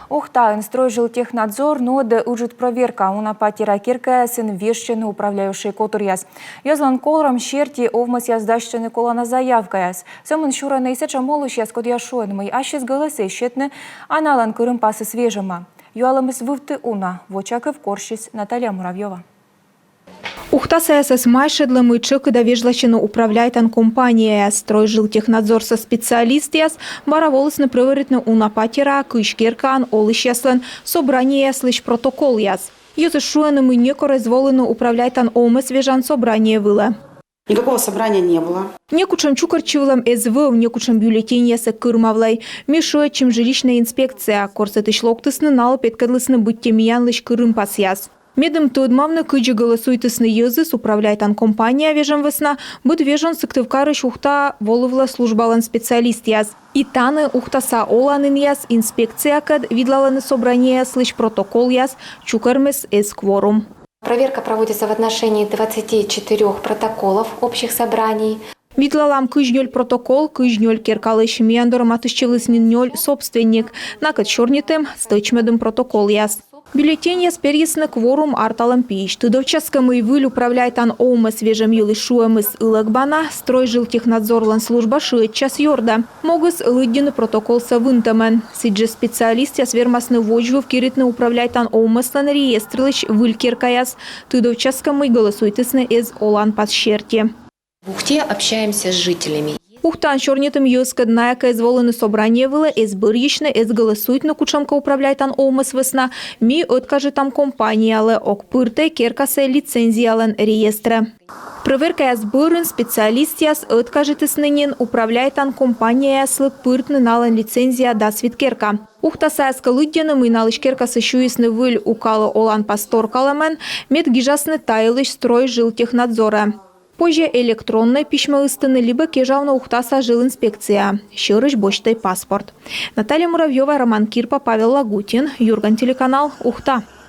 Ухта стройжилтехнадзор ноды уджит проверка уна патира киркаясын вещены управляющий которяс. Язлан колором щерти овмас яздащены колана заявкаяс. Самын шураны исеча молуш яскод яшуэнмый, ащес голосы щетны аналан кырым пасы свежима. Юаламыс вывты уна, вочаков корщис Наталья Муравьева. Ухта СС майшедлым и чек довежлачено управляет компания. Стройжилтехнадзор со специалистияс бараволысно проверитно уна патира кышкеркан олышяслен собрание слыш протокол яс. Юзы шуэным и неко разволено управляет омес вежан собрание было. Никакого собрания не было. Некучем чукарчивлам СВ, некучем бюллетень се кырмавлай. Мишует чем жилищная инспекция. Корсеты шлоктысны налопет кадлысны быть темиян лишь кырым пасяс. Медом тодмавны кыджи голосуйтысны езыс управляет компания вежем весна, буд вежен сыктывкарыш ухта волывла службалан специалист яз. И таны ухтаса оланын яз инспекция кад видлаланы собрание слышь протокол яз чукармес эс кворум. Проверка проводится в отношении 24 протоколов общих собраний. Видлалам кыжнёль протокол, кыжнёль керкалыш миандором атышчылыснинёль собственник. Накат чорнитым стычмедым протокол яз. Бюллетень яз перьесны кворум арталам пищ. Тудовчаском и выль управляет ома свежем юлышуем из Илагбана, стройжилтехнадзорлан служба шиет час йорда. Могус лыддины протокол са вынтамен. Сиджи специалист яз вермасны вожвы в киритны управляет ома слан реестрылыш выль керкаяс. Тудовчаском и голосуйтысны из олан пасщерти. В Ухте общаемся с жителями. Ухтан чорнитым юскадная кайзволены собрание было, эс бырьишны, эс голосует на кучамка управляет омас весна, ми откажет там компания, але ок пырте керкасе лицензиялен реестра. Проверка яс бырын специалист яс откажет иснынен управляет компания яслы пыртны нален лицензия да свиткерка. Ухтаса яска лыдденым и налыш керкасы шуисны выль укалы олан пастор каламен, мед гижасны тайлыш строй жилтехнадзора. Позже электронной письма истины либо кежавна ухтаса жилинспекция. Щерыш бочтай паспорт. Наталья Муравьева, Роман Кирпа, Павел Лагутин, Юрган, телеканал Ухта.